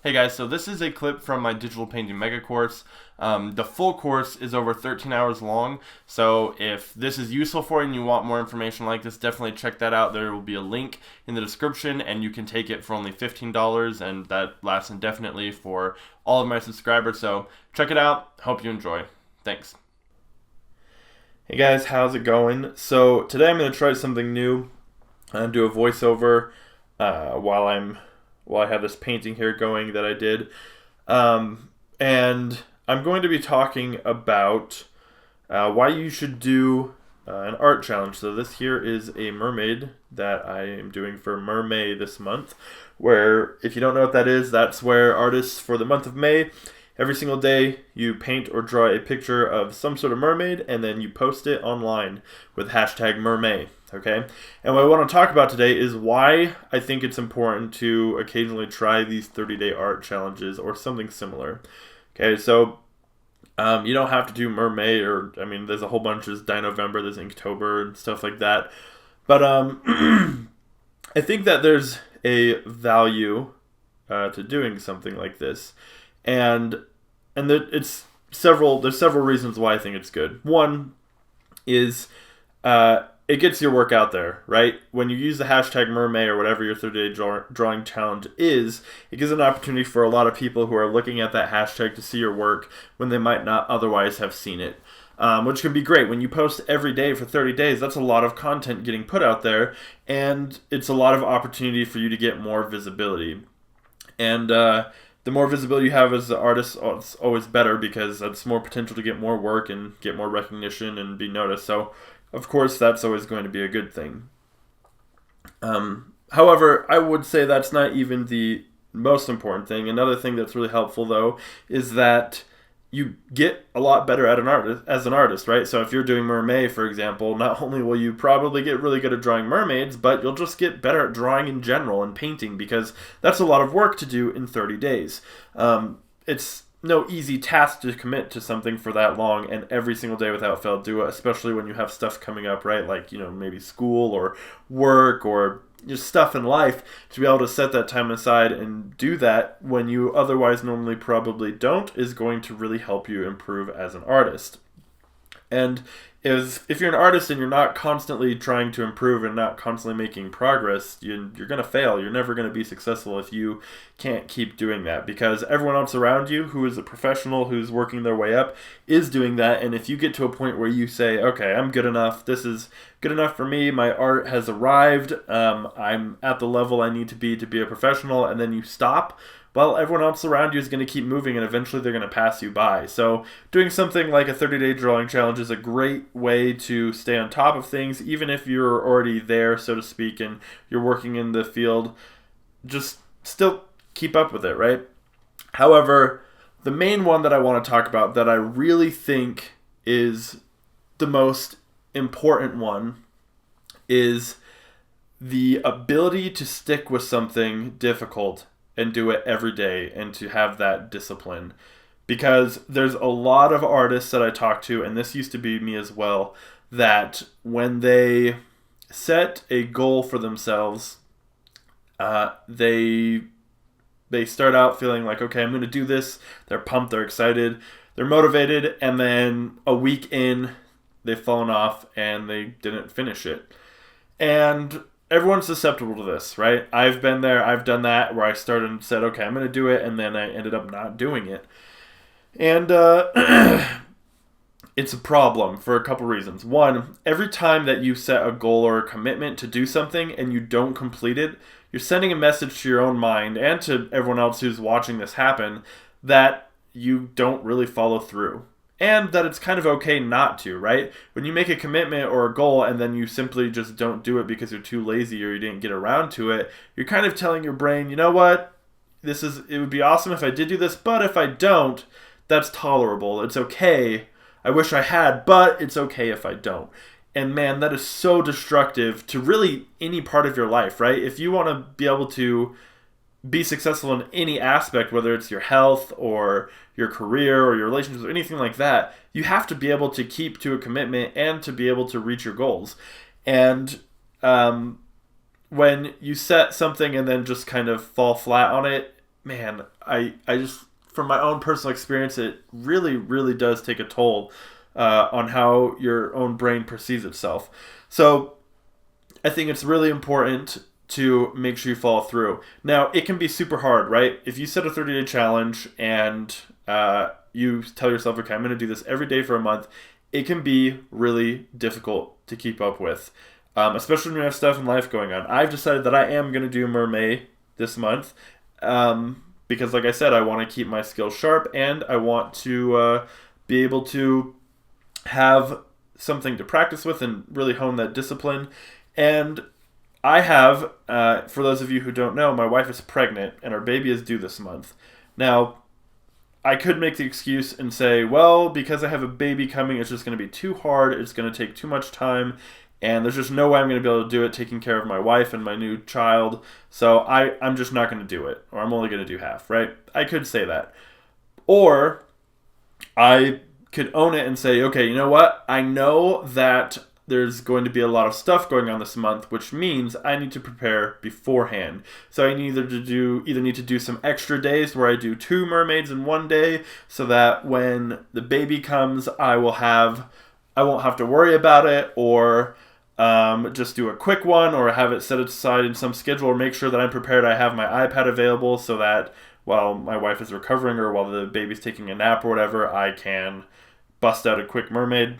Hey guys, so this is a clip from my digital painting mega course. The full course is over 13 hours long, so if this is useful for you and you want more information like this, definitely check that out. There will be a link in the description and you can take it for only $15, and that lasts indefinitely for all of my subscribers, so check it out. Hope you enjoy. Thanks. Hey guys, how's it going? So today I'm going to try something new. I'm going to do a voiceover while I have this painting here going that I did. And I'm going to be talking about why you should do an art challenge. So this here is a mermaid that I am doing for Mermay this month, where, if you don't know what that is, that's where artists for the month of May, every single day you paint or draw a picture of some sort of mermaid and then you post it online with hashtag Mermay. Okay, and what I want to talk about today is why I think it's important to occasionally try these 30-day art challenges or something similar. Okay, so you don't have to do Mermay, there's a whole bunch. There's Dinovember, there's Inktober, and stuff like that. But I think that there's a value to doing something like this, and there's several reasons why I think it's good. One is it gets your work out there, right? When you use the hashtag Mermay or whatever your 30-day drawing challenge is, it gives an opportunity for a lot of people who are looking at that hashtag to see your work when they might not otherwise have seen it, which can be great. When you post every day for 30 days, that's a lot of content getting put out there, and it's a lot of opportunity for you to get more visibility. And the more visibility you have as an artist, it's always better, because that's more potential to get more work and get more recognition and be noticed. So of course, that's always going to be a good thing. However, I would say that's not even the most important thing. Another thing that's really helpful, though, is that you get a lot better as an artist, right? So if you're doing Mermay, for example, not only will you probably get really good at drawing mermaids, but you'll just get better at drawing in general and painting, because that's a lot of work to do in 30 days. It's no easy task to commit to something for that long and every single day without fail do it, especially when you have stuff coming up, right? Like, maybe school or work or just stuff in life. To be able to set that time aside and do that when you otherwise normally probably don't is going to really help you improve as an artist. And if you're an artist and you're not constantly trying to improve and not constantly making progress, you're going to fail. You're never going to be successful if you can't keep doing that, because everyone else around you who is a professional, who's working their way up, is doing that. And if you get to a point where you say, okay, I'm good enough, this is good enough for me, my art has arrived, I'm at the level I need to be a professional, and then you stop, well, everyone else around you is going to keep moving, and eventually they're going to pass you by. So doing something like a 30-day drawing challenge is a great way to stay on top of things, even if you're already there, so to speak, and you're working in the field. Just still keep up with it, right? However, the main one that I want to talk about that I really think is the most important one is the ability to stick with something difficult and do it every day, and to have that discipline. Because there's a lot of artists that I talk to, and this used to be me as well, that when they set a goal for themselves, they start out feeling like, okay, I'm going to do this. They're pumped, they're excited, they're motivated, and then a week in, they've fallen off and they didn't finish it. And everyone's susceptible to this, right? I've been there, I've done that, where I started and said, okay, I'm going to do it, and then I ended up not doing it. And it's a problem for a couple reasons. One, every time that you set a goal or a commitment to do something and you don't complete it, you're sending a message to your own mind and to everyone else who's watching this happen that you don't really follow through. And that it's kind of okay not to, right? When you make a commitment or a goal and then you simply just don't do it because you're too lazy or you didn't get around to it, you're kind of telling your brain, you know what? It would be awesome if I did do this, but if I don't, that's tolerable. It's okay. I wish I had, but it's okay if I don't. And man, that is so destructive to really any part of your life, right? If you want to be able to be successful in any aspect, whether it's your health or your career or your relationships or anything like that, you have to be able to keep to a commitment and to be able to reach your goals. And when you set something and then just kind of fall flat on it, man, I just, from my own personal experience, it really, really does take a toll on how your own brain perceives itself. So I think it's really important to make sure you follow through. Now, it can be super hard, right? If you set a 30-day challenge and you tell yourself, okay, I'm going to do this every day for a month, it can be really difficult to keep up with, especially when you have stuff in life going on. I've decided that I am going to do Mermaid this month because, like I said, I want to keep my skills sharp and I want to be able to have something to practice with and really hone that discipline. And I have, for those of you who don't know, my wife is pregnant and our baby is due this month. Now, I could make the excuse and say, well, because I have a baby coming, it's just going to be too hard, it's going to take too much time, and there's just no way I'm going to be able to do it taking care of my wife and my new child, so I'm just not going to do it, or I'm only going to do half, right? I could say that. Or I could own it and say, okay, you know what? I know that there's going to be a lot of stuff going on this month, which means I need to prepare beforehand. So I need to do some extra days where I do 2 mermaids in one day, so that when the baby comes, I won't have to worry about it, or just do a quick one, or have it set aside in some schedule, or make sure that I'm prepared. I have my iPad available so that while my wife is recovering or while the baby's taking a nap or whatever, I can bust out a quick mermaid,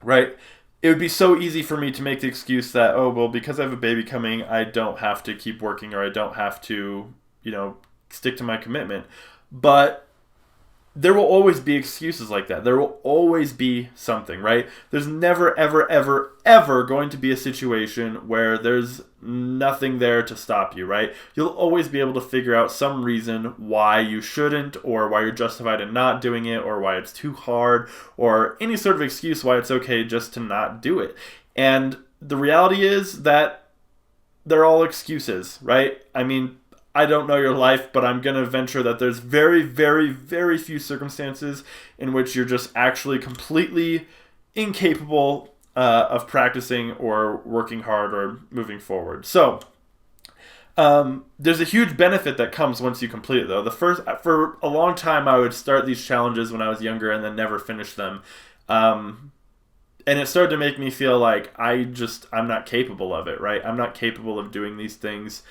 right? It would be so easy for me to make the excuse that, oh, well, because I have a baby coming, I don't have to keep working, or I don't have to, stick to my commitment. But there will always be excuses like that. There will always be something, right? There's never, ever, ever, ever going to be a situation where there's nothing there to stop you, right? You'll always be able to figure out some reason why you shouldn't, or why you're justified in not doing it, or why it's too hard, or any sort of excuse why it's okay just to not do it. And the reality is that they're all excuses, right? I mean, I don't know your life, but I'm going to venture that there's very, very, very few circumstances in which you're just actually completely incapable of practicing or working hard or moving forward. So there's a huge benefit that comes once you complete it, though. For a long time, I would start these challenges when I was younger and then never finish them. And it started to make me feel like I'm not capable of it, right? I'm not capable of doing these things.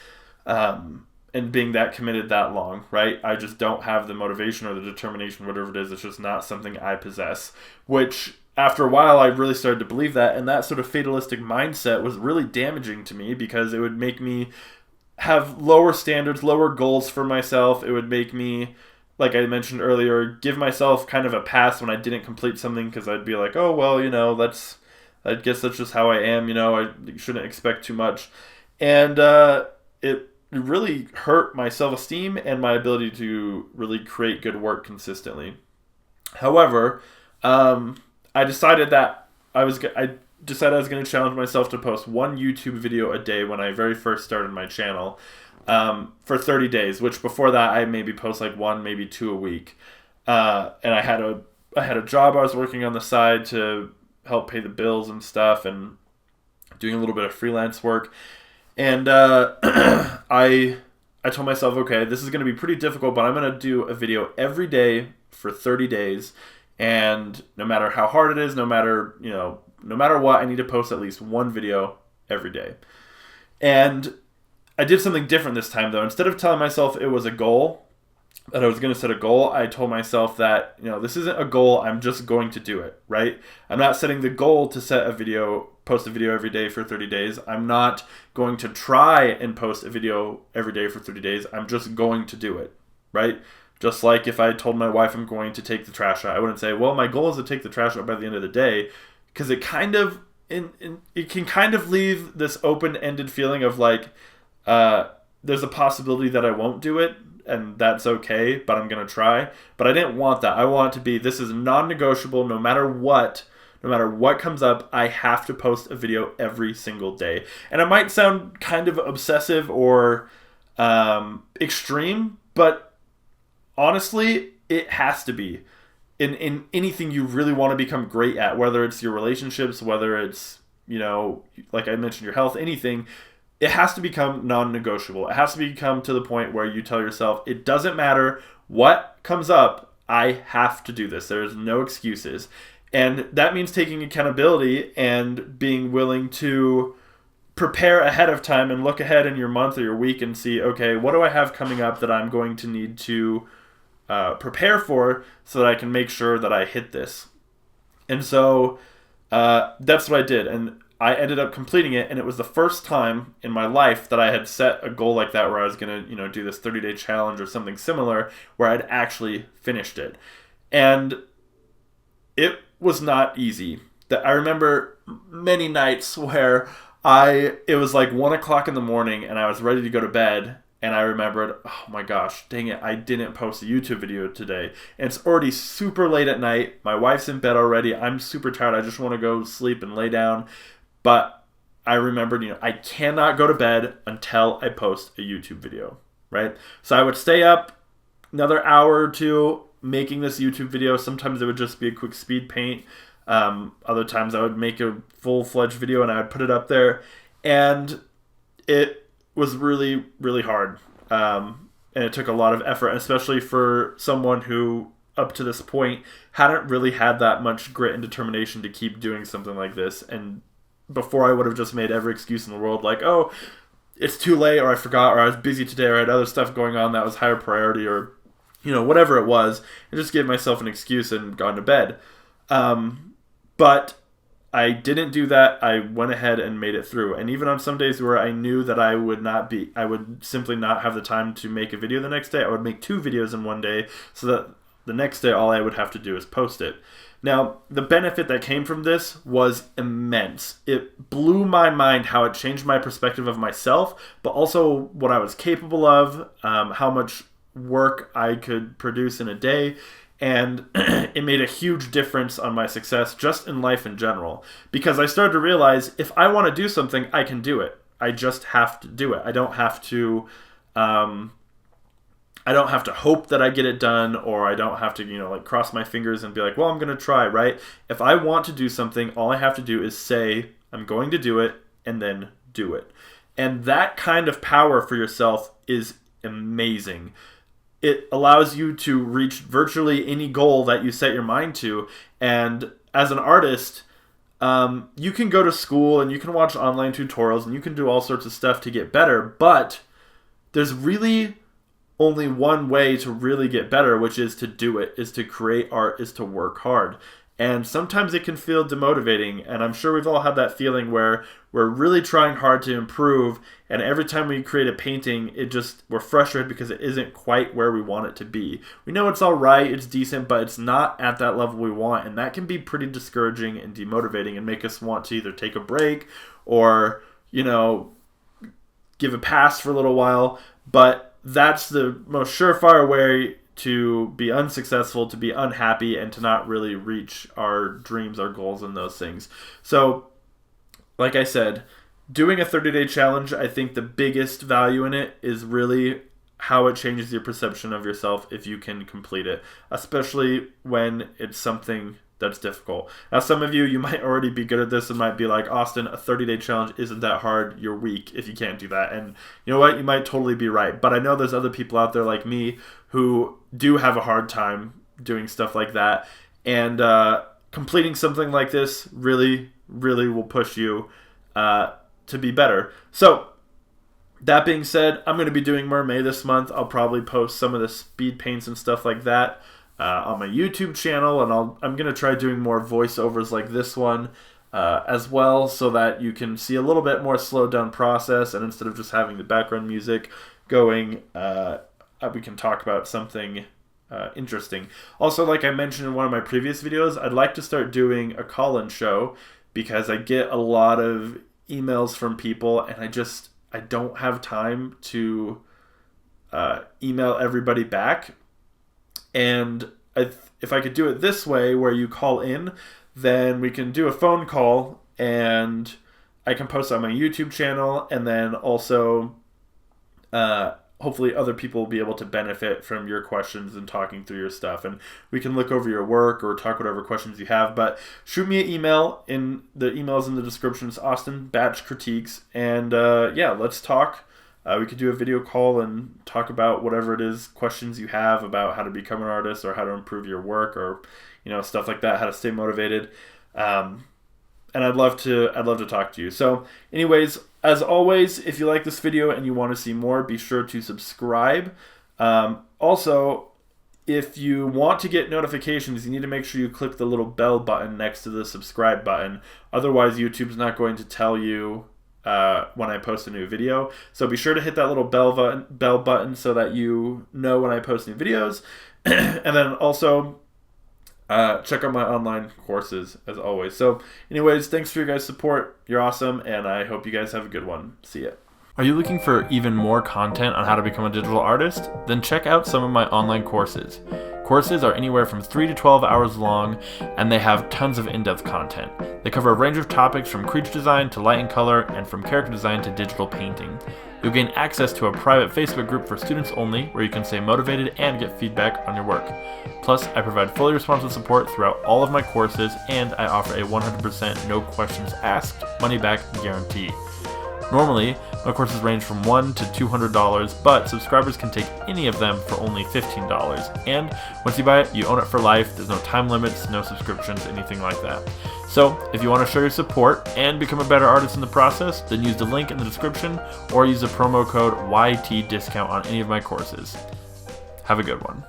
And being that committed that long, right? I just don't have the motivation or the determination, whatever it is. It's just not something I possess. Which, after a while, I really started to believe that. And that sort of fatalistic mindset was really damaging to me, because it would make me have lower standards, lower goals for myself. It would make me, like I mentioned earlier, give myself kind of a pass when I didn't complete something, because I'd be like, oh, well, I guess that's just how I am. I shouldn't expect too much. And it really hurt my self-esteem and my ability to really create good work consistently. However, I decided I was going to challenge myself to post 1 YouTube video a day when I very first started my channel for 30 days, which before that I maybe post like 1, maybe 2 a week. And I had a job I was working on the side to help pay the bills and stuff, and doing a little bit of freelance work. And I told myself, okay, this is going to be pretty difficult, but I'm going to do a video every day for 30 days. And no matter how hard it is, no matter what, I need to post at least 1 video every day. And I did something different this time, though. Instead of telling myself it was a goal, that I was going to set a goal, I told myself that, this isn't a goal, I'm just going to do it, right? I'm not setting the goal to post a video every day for 30 days. I'm not going to try and post a video every day for 30 days. I'm just going to do it, right? Just like if I told my wife I'm going to take the trash out, I wouldn't say, well, my goal is to take the trash out by the end of the day, because it can kind of leave this open-ended feeling of like, there's a possibility that I won't do it, and that's okay, but I'm going to try. But I didn't want that. I want it to be, this is non-negotiable. No matter what comes up, I have to post a video every single day. And it might sound kind of obsessive or extreme, but honestly, it has to be. In anything you really want to become great at, whether it's your relationships, whether it's, like I mentioned, your health, anything, it has to become non-negotiable. It has to become to the point where you tell yourself, it doesn't matter what comes up, I have to do this. There's no excuses. And that means taking accountability and being willing to prepare ahead of time and look ahead in your month or your week and see, okay, what do I have coming up that I'm going to need to prepare for so that I can make sure that I hit this. And so that's what I did. And I ended up completing it, and it was the first time in my life that I had set a goal like that where I was going to, do this 30-day challenge or something similar where I'd actually finished it. And it was not easy. I remember many nights where it was like 1 o'clock in the morning and I was ready to go to bed, and I remembered, oh my gosh, dang it, I didn't post a YouTube video today. And it's already super late at night. My wife's in bed already. I'm super tired. I just want to go sleep and lay down. But I remembered, I cannot go to bed until I post a YouTube video, right? So I would stay up another hour or two making this YouTube video. Sometimes it would just be a quick speed paint. Other times I would make a full-fledged video and I would put it up there. And it was really, really hard. And it took a lot of effort, especially for someone who, up to this point, hadn't really had that much grit and determination to keep doing something like this. And before, I would have just made every excuse in the world, like, oh, it's too late, or I forgot, or I was busy today, or I had other stuff going on that was higher priority, or, whatever it was, and just gave myself an excuse and gone to bed. But I didn't do that. I went ahead and made it through. And even on some days where I knew that I would simply not have the time to make a video the next day, I would make 2 videos in one day so that the next day all I would have to do is post it. Now, the benefit that came from this was immense. It blew my mind how it changed my perspective of myself, but also what I was capable of, how much work I could produce in a day. And it made a huge difference on my success just in life in general. Because I started to realize if I want to do something, I can do it. I just have to do it. I don't have to hope that I get it done, or I don't have to, cross my fingers and be like, well, I'm going to try, right? If I want to do something, all I have to do is say, I'm going to do it, and then do it. And that kind of power for yourself is amazing. It allows you to reach virtually any goal that you set your mind to. And as an artist, you can go to school and you can watch online tutorials and you can do all sorts of stuff to get better, but there's really only one way to really get better, which is to do it, is to create art, is to work hard. And sometimes it can feel demotivating, and I'm sure we've all had that feeling where we're really trying hard to improve, and every time we create a painting, we're frustrated because it isn't quite where we want it to be. We know it's all right, it's decent, but it's not at that level we want, and that can be pretty discouraging and demotivating and make us want to either take a break or, give a pass for a little while. But that's the most surefire way to be unsuccessful, to be unhappy, and to not really reach our dreams, our goals, and those things. So, like I said, doing a 30-day challenge, I think the biggest value in it is really how it changes your perception of yourself if you can complete it, especially when it's something that's difficult. Now, some of you might already be good at this and might be like, Austin, a 30-day challenge isn't that hard. You're weak if you can't do that. And you know what? You might totally be right. But I know there's other people out there like me who do have a hard time doing stuff like that. And completing something like this really, really will push you to be better. So, that being said, I'm going to be doing Mermaid this month. I'll probably post some of the speed paints and stuff like that on my YouTube channel, and I'm going to try doing more voiceovers like this one as well, so that you can see a little bit more slowed down process, and instead of just having the background music going, we can talk about something interesting. Also, like I mentioned in one of my previous videos, I'd like to start doing a call-in show because I get a lot of emails from people, and I don't have time to email everybody back. And if I could do it this way, where you call in, then we can do a phone call, and I can post on my YouTube channel, and then also hopefully other people will be able to benefit from your questions and talking through your stuff. And we can look over your work or talk whatever questions you have. But shoot me an email. In the emails in the description, it's austinbatchcritiques. And yeah, let's talk. We could do a video call and talk about whatever it is, questions you have about how to become an artist or how to improve your work or, you know, stuff like that, how to stay motivated. And I'd love to talk to you. So anyways, as always, if you like this video and you want to see more, be sure to subscribe. Also, if you want to get notifications, you need to make sure you click the little bell button next to the subscribe button. Otherwise, YouTube's not going to tell you when I post a new video. So be sure to hit that little bell button so that you know when I post new videos. And then also check out my online courses as always. So anyways, thanks for your guys' support. You're awesome, and I hope you guys have a good one. See ya. Are you looking for even more content on how to become a digital artist? Then check out some of my online courses. Courses are anywhere from 3 to 12 hours long, and they have tons of in-depth content. They cover a range of topics from creature design to light and color, and from character design to digital painting. You'll gain access to a private Facebook group for students only, where you can stay motivated and get feedback on your work. Plus, I provide fully responsive support throughout all of my courses, and I offer a 100% no questions asked, money back guarantee. Normally, my courses range from $1 to $200, but subscribers can take any of them for only $15. And once you buy it, you own it for life. There's no time limits, no subscriptions, anything like that. So, if you want to show your support and become a better artist in the process, then use the link in the description or use the promo code YT discount on any of my courses. Have a good one.